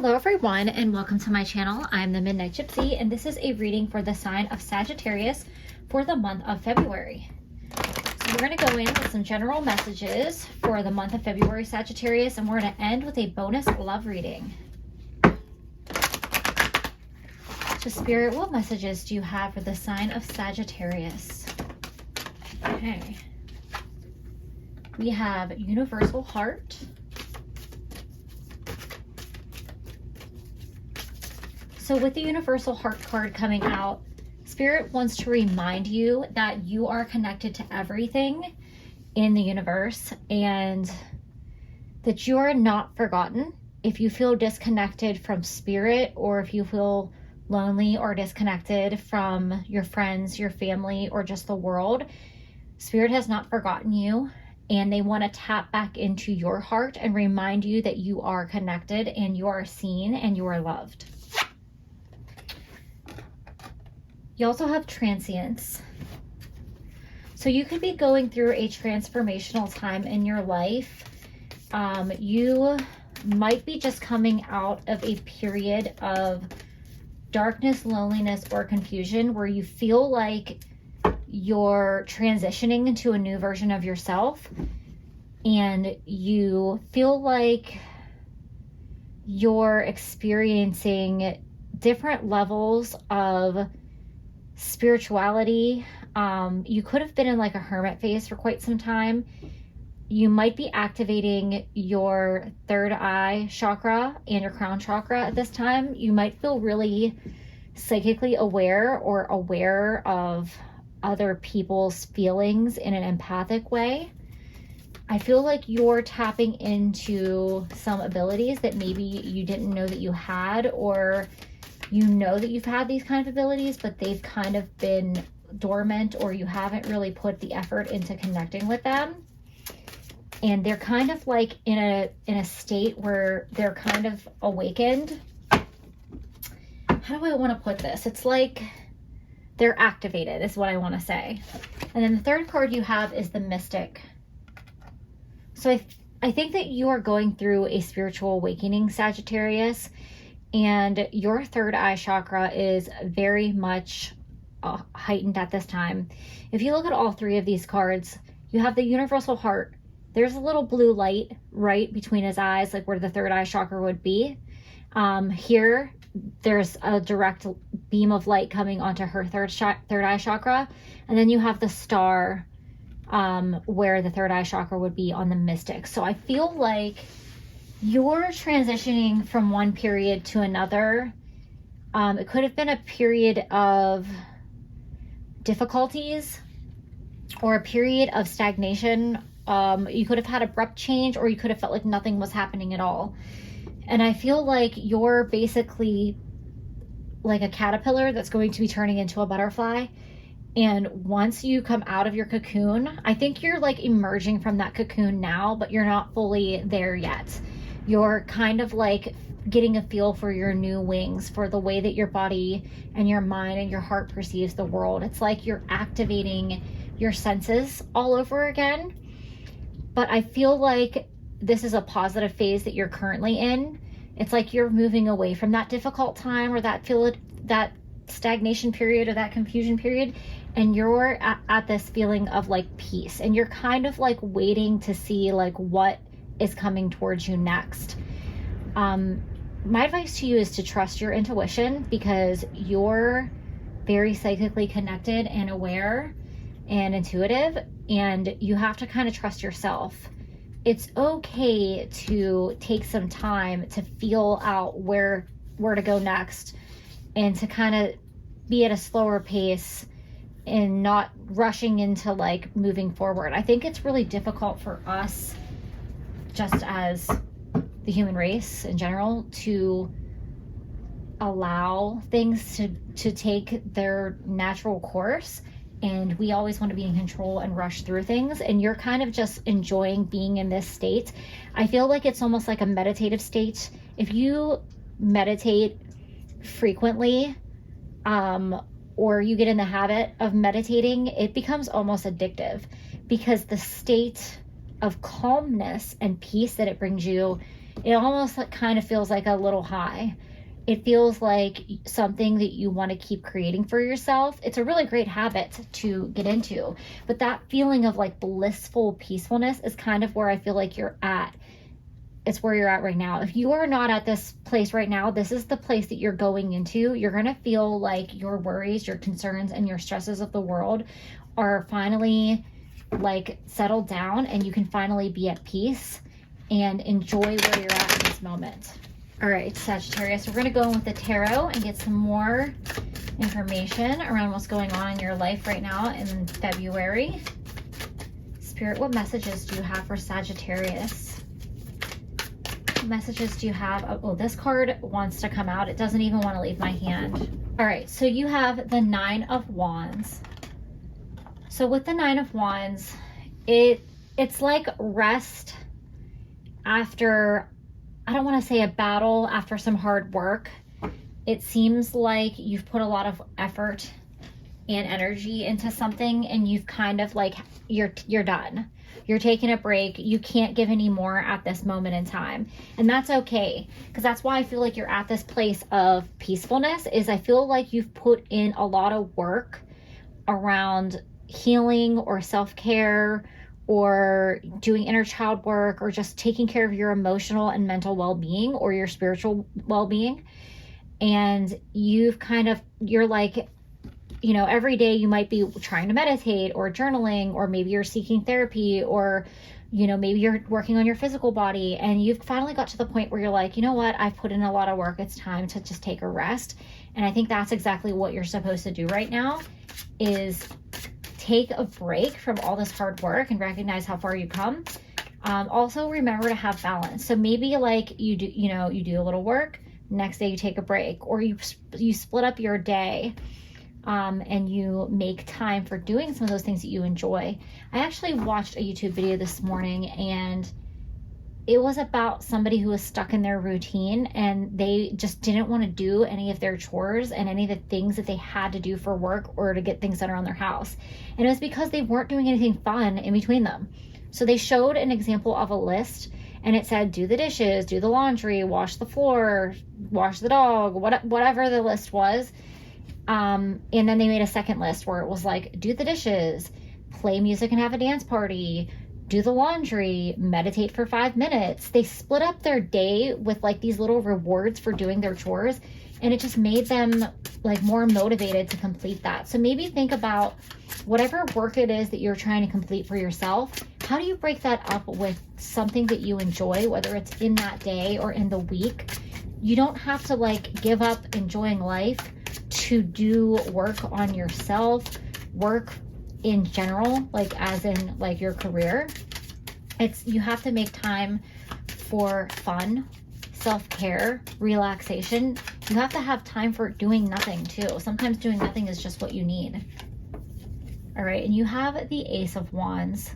Hello everyone and welcome to my channel. I'm the Midnight Gypsy and this is a reading for the sign of Sagittarius for the month of February. So we're going to go in with some general messages for the month of February, Sagittarius, and we're going to end with a bonus love reading. So Spirit, what messages do you have for the sign of Sagittarius? Okay. We have Universal Heart. So with the Universal Heart card coming out, Spirit wants to remind you that you are connected to everything in the universe and that you are not forgotten. If you feel disconnected from Spirit, or if you feel lonely or disconnected from your friends, your family, or just the world, Spirit has not forgotten you, and they want to tap back into your heart and remind you that you are connected and you are seen and you are loved. You also have transience. So you could be going through a transformational time in your life. You might be just coming out of a period of darkness, loneliness, or confusion where you feel like you're transitioning into a new version of yourself, and you feel like you're experiencing different levels of spirituality. You could have been in like a hermit phase for quite some time. You might be activating your third eye chakra and your crown chakra at this time. You might feel really psychically aware or aware of other people's feelings in an empathic way. I feel like you're tapping into some abilities that maybe you didn't know that you had, or you know that you've had these kind of abilities, but they've kind of been dormant, or you haven't really put the effort into connecting with them. And they're kind of like in a state where they're kind of awakened. How do I want to put this? It's like they're activated is what I want to say. And then the third card you have is the Mystic. So I think that you are going through a spiritual awakening, Sagittarius. And your third eye chakra is very much heightened at this time. If you look at all three of these cards, you have the Universal Heart. There's a little blue light right between his eyes, like where the third eye chakra would be. Here, there's a direct beam of light coming onto her third eye chakra. And then you have the star where the third eye chakra would be on the Mystic. So I feel like you're transitioning from one period to another. It could have been a period of difficulties or a period of stagnation. You could have had abrupt change, or you could have felt like nothing was happening at all. And I feel like you're basically like a caterpillar that's going to be turning into a butterfly. And once you come out of your cocoon, I think you're like emerging from that cocoon now, but you're not fully there yet. You're kind of like getting a feel for your new wings, for the way that your body and your mind and your heart perceives the world. It's like you're activating your senses all over again. But I feel like this is a positive phase that you're currently in. It's like you're moving away from that difficult time, or that stagnation period, or that confusion period, and you're at this feeling of like peace, and you're kind of like waiting to see like what is coming towards you next. My advice to you is to trust your intuition, because you're very psychically connected and aware and intuitive, and you have to kind of trust yourself. It's okay to take some time to feel out where to go next, and to kind of be at a slower pace and not rushing into like moving forward. I think it's really difficult for us, just as the human race in general, to allow things to take their natural course, and we always want to be in control and rush through things, and you're kind of just enjoying being in this state. I feel like it's almost like a meditative state. If you meditate frequently, or you get in the habit of meditating, it becomes almost addictive, because the state of calmness and peace that it brings you It almost like, kind of feels like a little high. It feels like something that you want to keep creating for yourself. It's a really great habit to get into, but that feeling of like blissful peacefulness is kind of where I feel like you're at. It's where you're at right now. If you are not at this place right now, this is the place that you're going into. You're going to feel like your worries, your concerns, and your stresses of the world are finally like settled down, and you can finally be at peace and enjoy where you're at in this moment. All right, Sagittarius, we're going to go in with the tarot and get some more information around what's going on in your life right now in February. Spirit, what messages do you have for Sagittarius? What messages do you have? Oh, this card wants to come out. It doesn't even want to leave my hand. All right, so you have the Nine of Wands. So with the Nine of Wands, it's like rest after, I don't want to say a battle, after some hard work. It seems like you've put a lot of effort and energy into something, and you've kind of like, you're done. You're taking a break. You can't give any more at this moment in time. And that's okay, because that's why I feel like you're at this place of peacefulness, is I feel like you've put in a lot of work around healing or self-care or doing inner child work or just taking care of your emotional and mental well-being or your spiritual well-being. And you're like, you know, every day you might be trying to meditate or journaling, or maybe you're seeking therapy, or, you know, maybe you're working on your physical body, and you've finally got to the point where you're like, you know what, I've put in a lot of work. It's time to just take a rest. And I think that's exactly what you're supposed to do right now, is take a break from all this hard work and recognize how far you come. Also remember to have balance. So maybe like you do a little work, next day you take a break, or you split up your day. And you make time for doing some of those things that you enjoy. I actually watched a YouTube video this morning, and it was about somebody who was stuck in their routine, and they just didn't want to do any of their chores and any of the things that they had to do for work or to get things done around their house. And it was because they weren't doing anything fun in between them. So they showed an example of a list, and it said, do the dishes, do the laundry, wash the floor, wash the dog, whatever the list was. And then they made a second list where it was like, do the dishes, play music and have a dance party, do the laundry, meditate for 5 minutes. They split up their day with like these little rewards for doing their chores, and it just made them like more motivated to complete that. So maybe think about whatever work it is that you're trying to complete for yourself. How do you break that up with something that you enjoy, whether it's in that day or in the week? You don't have to like give up enjoying life to do work on yourself, work in general, like as in like your career. You have to make time for fun, self-care, relaxation. You have to have time for doing nothing too. Sometimes doing nothing is just what you need. All right, and you have the Ace of Wands.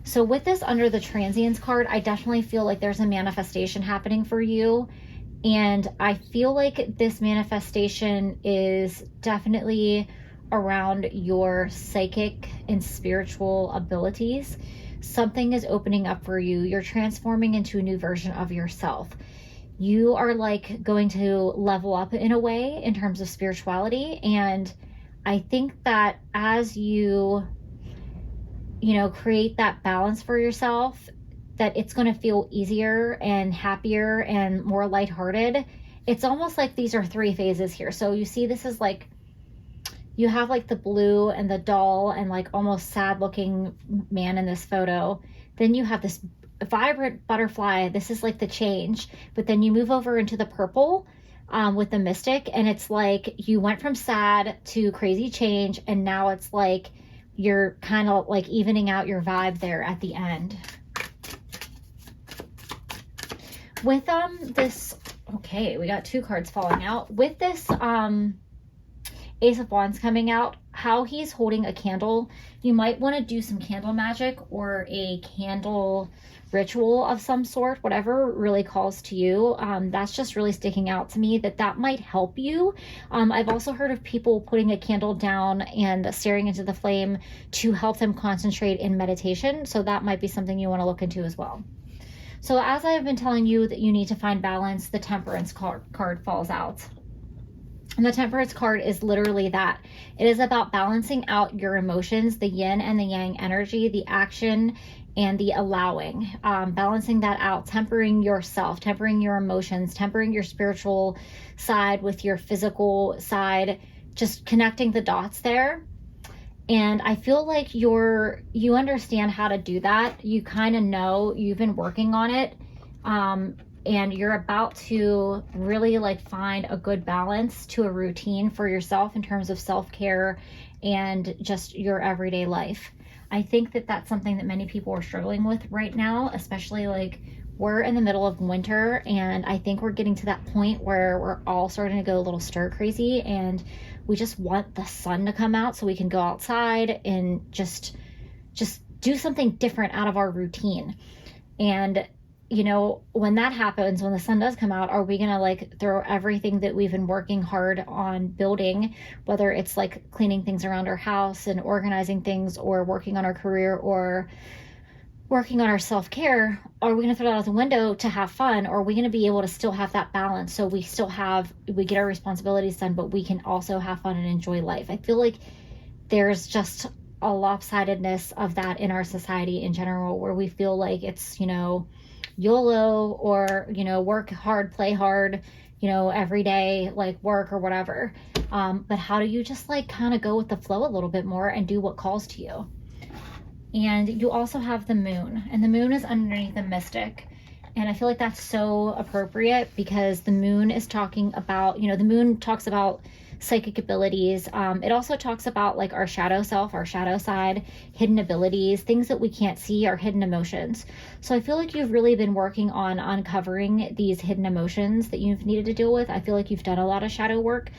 So with this under the transience card, I definitely feel like there's a manifestation happening for you. And I feel like this manifestation is definitely around your psychic and spiritual abilities. Something is opening up for you. You're transforming into a new version of yourself. You are like going to level up in a way in terms of spirituality. And I think that as you create that balance for yourself, that it's going to feel easier and happier and more lighthearted. It's almost like these are 3 phases here. So you see, this is like, you have like the blue and the dull and like almost sad looking man in this photo. Then you have this vibrant butterfly. This is like the change. But then you move over into the purple with the mystic. And it's like you went from sad to crazy change. And now it's like you're kind of like evening out your vibe there at the end. With this, okay, we got 2 cards falling out. With this Ace of Wands coming out, how he's holding a candle, you might want to do some candle magic or a candle ritual of some sort, whatever really calls to you. That's just really sticking out to me, that might help you. I've also heard of people putting a candle down and staring into the flame to help them concentrate in meditation. So that might be something you want to look into as well. So as I've been telling you that you need to find balance, the Temperance card falls out. And the Temperance card is literally that. It is about balancing out your emotions, the yin and the yang energy, the action and the allowing, balancing that out, tempering yourself, tempering your emotions, tempering your spiritual side with your physical side, just connecting the dots there. And I feel like you understand how to do that. You kind of know, you've been working on it. And you're about to really like find a good balance to a routine for yourself in terms of self-care and just your everyday life. I think that that's something that many people are struggling with right now, especially like we're in the middle of winter, and I think we're getting to that point where we're all starting to go a little stir crazy, and we just want the sun to come out so we can go outside and just do something different out of our routine. And you know, when that happens, when the sun does come out, are we going to like throw everything that we've been working hard on building, whether it's like cleaning things around our house and organizing things, or working on our career, or working on our self-care, are we going to throw that out the window to have fun? Or are we going to be able to still have that balance? So we get our responsibilities done, but we can also have fun and enjoy life. I feel like there's just a lopsidedness of that in our society in general, where we feel like it's, you know, YOLO, or, you know, work hard, play hard, you know, every day, like work or whatever. But how do you just like kind of go with the flow a little bit more and do what calls to you? And you also have the moon, and the moon is underneath the mystic. And I feel like that's so appropriate because the moon is talking about, you know, the moon talks about psychic abilities. It also talks about like our shadow self, our shadow side, hidden abilities, things that we can't see, our hidden emotions. So I feel like you've really been working on uncovering these hidden emotions that you've needed to deal with. I feel like you've done a lot of shadow work,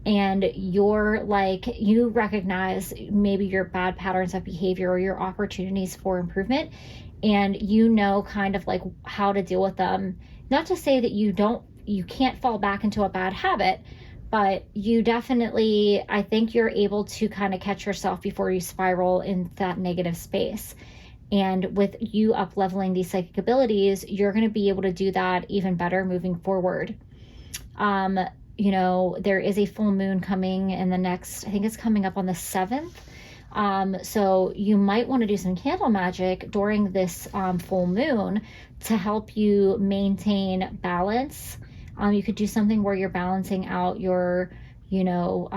and you're like, you recognize maybe your bad patterns of behavior or your opportunities for improvement, and you know kind of like how to deal with them. Not to say that you can't fall back into a bad habit, but you definitely, I think you're able to kind of catch yourself before you spiral in that negative space. And with you up leveling these psychic abilities, you're going to be able to do that even better moving forward. You know, there is a full moon coming in the next, I think it's coming up on the 7th. So you might want to do some candle magic during this full moon to help you maintain balance. You could do something where you're balancing out your, you know,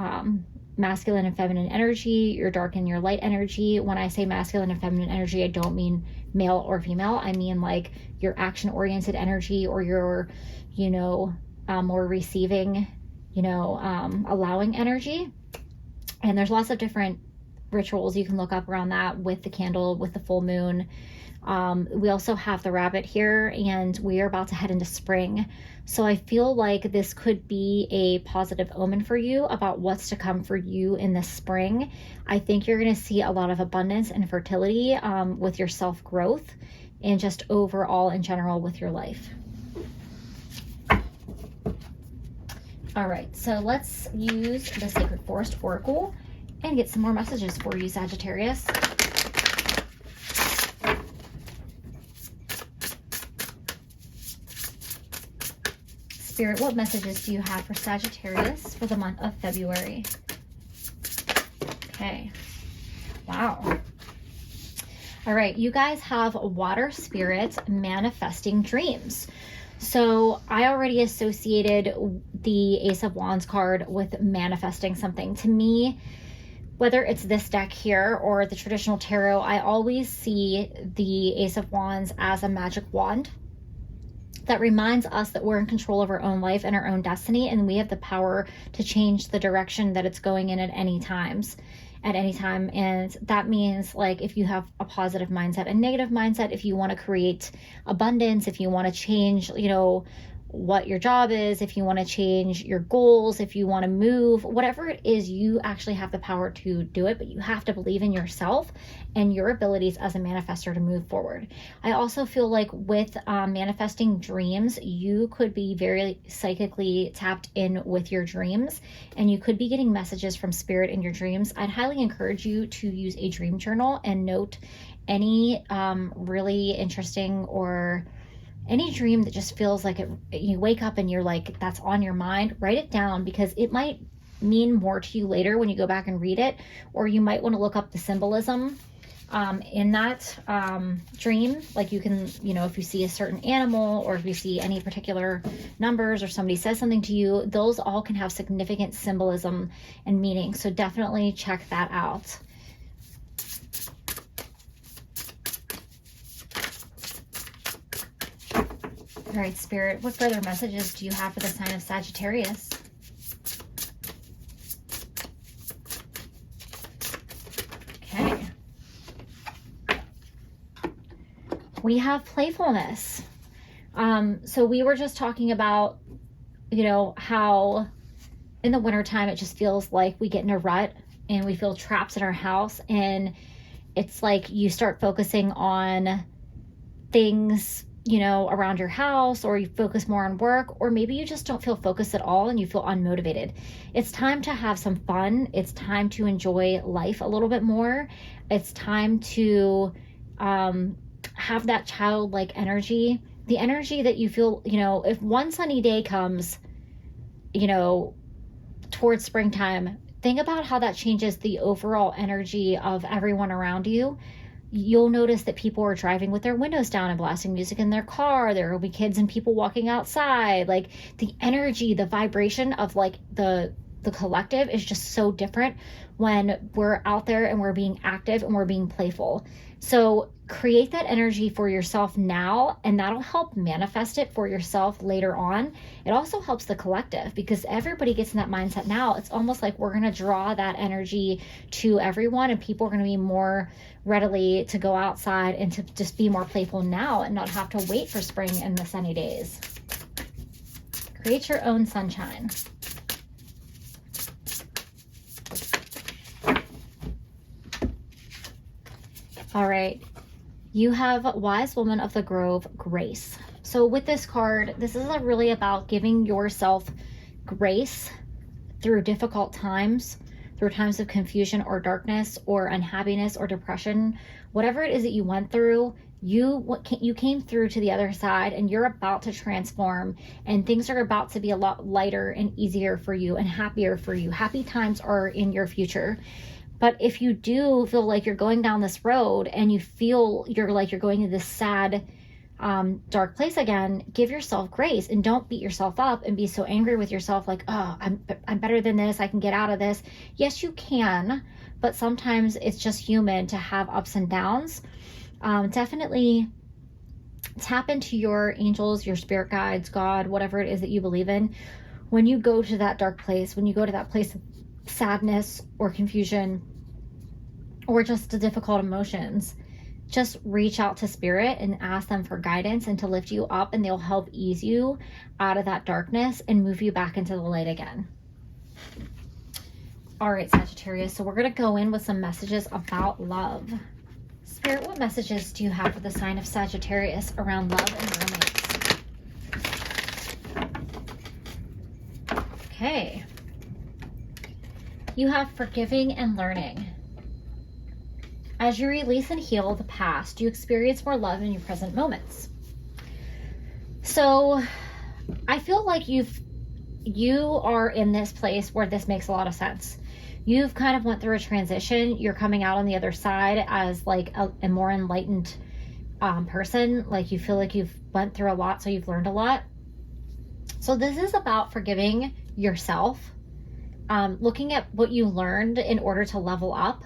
masculine and feminine energy, your dark and your light energy. When I say masculine and feminine energy, I don't mean male or female. I mean like your action-oriented energy, or your, you know, more receiving, you know, allowing energy. And there's lots of different rituals you can look up around that with the candle, with the full moon. We also have the rabbit here, and we are about to head into spring. So I feel like this could be a positive omen for you about what's to come for you in the spring. I think you're going to see a lot of abundance and fertility with your self-growth, and just overall in general with your life. All right, so let's use the Sacred Forest Oracle and get some more messages for you, Sagittarius. Spirit, what messages do you have for Sagittarius for the month of February? Okay. Wow. All right, you guys have water spirits manifesting dreams. So I already associated the Ace of Wands card with manifesting something. To me, whether it's this deck here or the traditional tarot, I always see the Ace of Wands as a magic wand that reminds us that we're in control of our own life and our own destiny, and we have the power to change the direction that it's going in at any time. And that means like if you have a positive mindset, a negative mindset, if you want to create abundance, if you want to change, you know, what your job is, if you want to change your goals, if you want to move, whatever it is, you actually have the power to do it, but you have to believe in yourself and your abilities as a manifestor to move forward. I also feel like with manifesting dreams, you could be very psychically tapped in with your dreams, and you could be getting messages from spirit in your dreams. I'd highly encourage you to use a dream journal and note any really interesting or any dream that just feels like it, you wake up and you're like, that's on your mind, write it down, because it might mean more to you later when you go back and read it, or you might want to look up the symbolism in that dream. Like you can, if you see a certain animal, or if you see any particular numbers, or somebody says something to you, those all can have significant symbolism and meaning. So definitely check that out. All right, Spirit, what further messages do you have for the sign of Sagittarius? Okay. We have playfulness. So we were just talking about, how in the wintertime it just feels like we get in a rut and we feel trapped in our house, and it's like you start focusing on things around your house, or you focus more on work, or maybe you just don't feel focused at all and you feel unmotivated. It's time to have some fun. It's time to enjoy life a little bit more. It's time to have that childlike energy, the energy that you feel, if one sunny day comes, towards springtime, think about how that changes the overall energy of everyone around you. You'll notice that people are driving with their windows down and blasting music in their car. There will be kids and people walking outside. Like the energy, the vibration of like the collective is just so different when we're out there and we're being active and we're being playful. So create that energy for yourself now, and that'll help manifest it for yourself later on. It also helps the collective, because everybody gets in that mindset now. It's almost like we're going to draw that energy to everyone, and people are going to be more readily to go outside and to just be more playful now and not have to wait for spring and the sunny days. Create your own sunshine. All right. You have Wise Woman of the Grove, Grace. So with this card, this is really about giving yourself grace through difficult times, through times of confusion or darkness or unhappiness or depression. Whatever it is that you went through, you came through to the other side, and you're about to transform, and things are about to be a lot lighter and easier for you and happier for you. Happy times are in your future. But if you do feel like you're going down this road and you feel you're going to this sad, dark place again, give yourself grace and don't beat yourself up and be so angry with yourself like, oh, I'm better than this. I can get out of this. Yes, you can, but sometimes it's just human to have ups and downs. Definitely tap into your angels, your spirit guides, God, whatever it is that you believe in. When you go to that dark place, when you go to that place of sadness or confusion or just the difficult emotions, just reach out to spirit and ask them for guidance and to lift you up, and they'll help ease you out of that darkness and move you back into the light again. All right, Sagittarius, so we're going to go in with some messages about love. Spirit, what messages do you have for the sign of Sagittarius around love and romance? Okay. You have forgiving and learning. As you release and heal the past, you experience more love in your present moments. So I feel like you are in this place where this makes a lot of sense. You've kind of went through a transition. You're coming out on the other side as like a more enlightened person. Like you feel like you've went through a lot, so you've learned a lot. So this is about forgiving yourself, looking at what you learned in order to level up,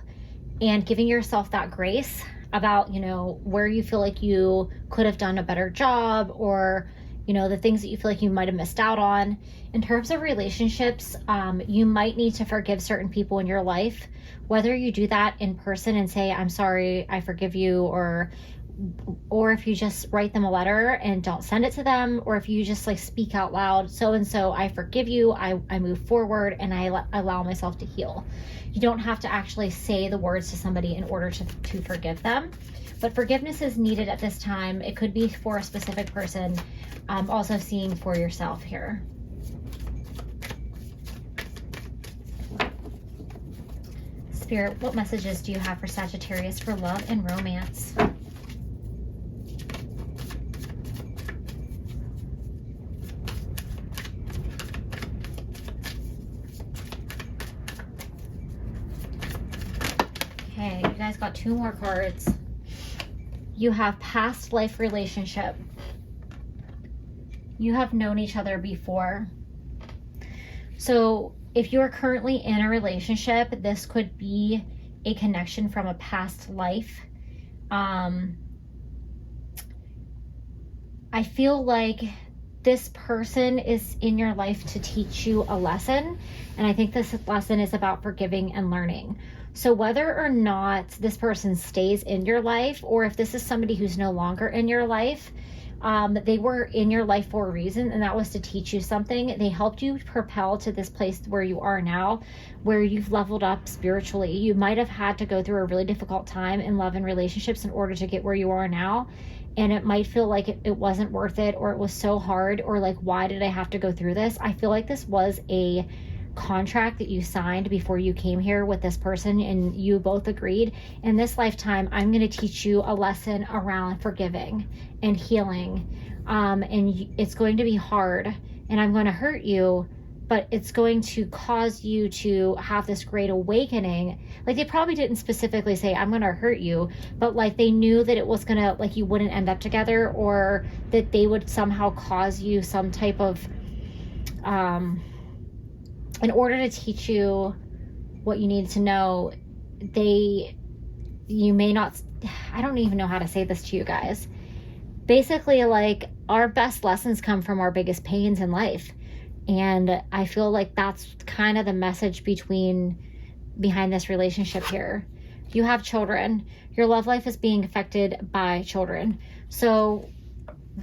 and giving yourself that grace about, where you feel like you could have done a better job, or, the things that you feel like you might have missed out on. In terms of relationships, you might need to forgive certain people in your life, whether you do that in person and say, I'm sorry, I forgive you, or if you just write them a letter and don't send it to them, or if you just like speak out loud, so-and-so, I forgive you, I move forward, and I allow myself to heal. You don't have to actually say the words to somebody in order to forgive them, but forgiveness is needed at this time. It could be for a specific person, also seeing for yourself here. Spirit, what messages do you have for Sagittarius for love and romance? guys got 2 more cards. You have past life relationship. You have known each other before. So if you're currently in a relationship, this could be a connection from a past life. I feel like this person is in your life to teach you a lesson. And I think this lesson is about forgiving and learning. So whether or not this person stays in your life, or if this is somebody who's no longer in your life, they were in your life for a reason, and that was to teach you something. They helped you propel to this place where you are now, where you've leveled up spiritually. You might have had to go through a really difficult time in love and relationships in order to get where you are now. And it might feel like it wasn't worth it, or it was so hard, or like, why did I have to go through this? I feel like this was a contract that you signed before you came here with this person, and you both agreed, in this lifetime, I'm going to teach you a lesson around forgiving and healing. And it's going to be hard, and I'm going to hurt you, but it's going to cause you to have this great awakening. Like, they probably didn't specifically say, I'm going to hurt you, but like, they knew that it was going to, like, you wouldn't end up together, or that they would somehow cause you some type of, in order to teach you what you need to know, you may not, I don't even know how to say this to you guys. Basically, like, our best lessons come from our biggest pains in life. And I feel like that's kind of the message behind this relationship here. You have children. Your love life is being affected by children. So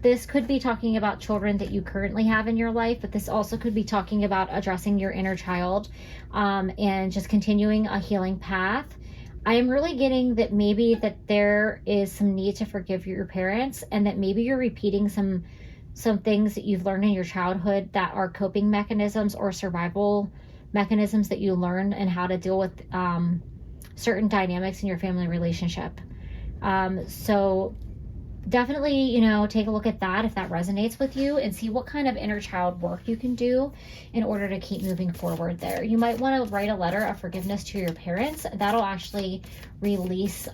this could be talking about children that you currently have in your life, but this also could be talking about addressing your inner child, and just continuing a healing path. I am really getting that maybe that there is some need to forgive your parents, and that maybe you're repeating some things that you've learned in your childhood that are coping mechanisms or survival mechanisms that you learn, and how to deal with certain dynamics in your family relationship. So definitely, take a look at that if that resonates with you, and see what kind of inner child work you can do in order to keep moving forward there. You might want to write a letter of forgiveness to your parents. That'll actually release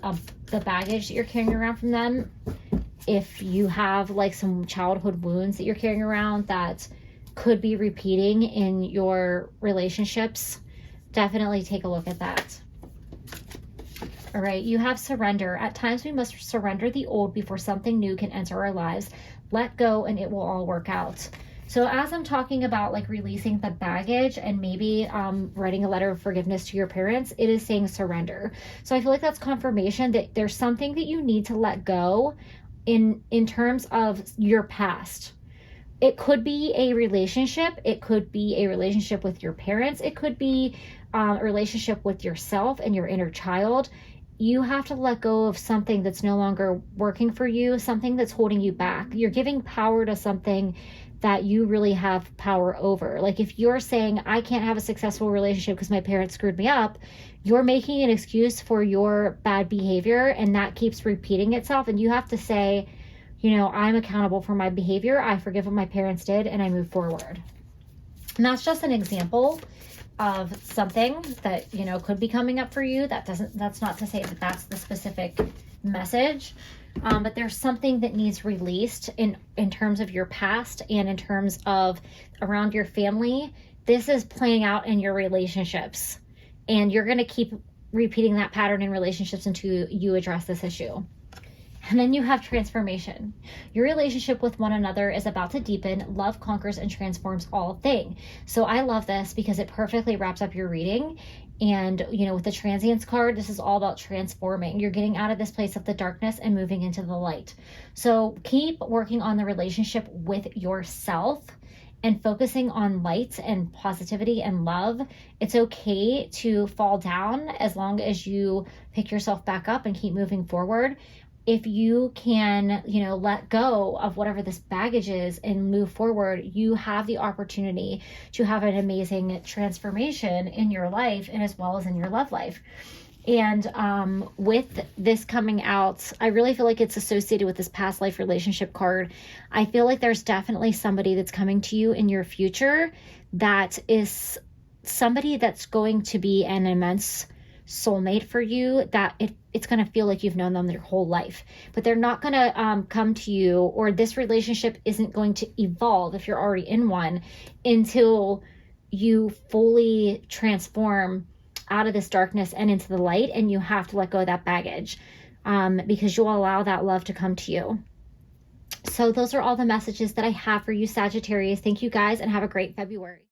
the baggage that you're carrying around from them. If you have like some childhood wounds that you're carrying around that could be repeating in your relationships, definitely take a look at that. All right, you have surrender. At times we must surrender the old before something new can enter our lives. Let go and it will all work out. So as I'm talking about like releasing the baggage and maybe writing a letter of forgiveness to your parents, it is saying surrender. So I feel like that's confirmation that there's something that you need to let go in terms of your past. It could be a relationship. It could be a relationship with your parents. It could be a relationship with yourself and your inner child. You have to let go of something that's no longer working for you, something that's holding you back. You're giving power to something that you really have power over. Like if you're saying, I can't have a successful relationship because my parents screwed me up, you're making an excuse for your bad behavior, and that keeps repeating itself. And you have to say, I'm accountable for my behavior. I forgive what my parents did, and I move forward. And that's just an example of something that, could be coming up for you. That's not to say that that's the specific message. But there's something that needs released in terms of your past, and in terms of around your family. This is playing out in your relationships, and you're going to keep repeating that pattern in relationships until you address this issue. And then you have transformation. Your relationship with one another is about to deepen. Love conquers and transforms all things. So I love this because it perfectly wraps up your reading. And, with the transience card, this is all about transforming. You're getting out of this place of the darkness and moving into the light. So keep working on the relationship with yourself and focusing on light and positivity and love. It's okay to fall down as long as you pick yourself back up and keep moving forward. If you can, let go of whatever this baggage is and move forward, you have the opportunity to have an amazing transformation in your life, and as well as in your love life. And with this coming out, I really feel like it's associated with this past life relationship card. I feel like there's definitely somebody that's coming to you in your future that is somebody that's going to be an immense soulmate for you, that it's going to feel like you've known them their whole life. But they're not going to come to you, or this relationship isn't going to evolve, if you're already in one, until you fully transform out of this darkness and into the light. And you have to let go of that baggage, because you'll allow that love to come to you. So those are all the messages that I have for you, Sagittarius. Thank you guys, and have a great February.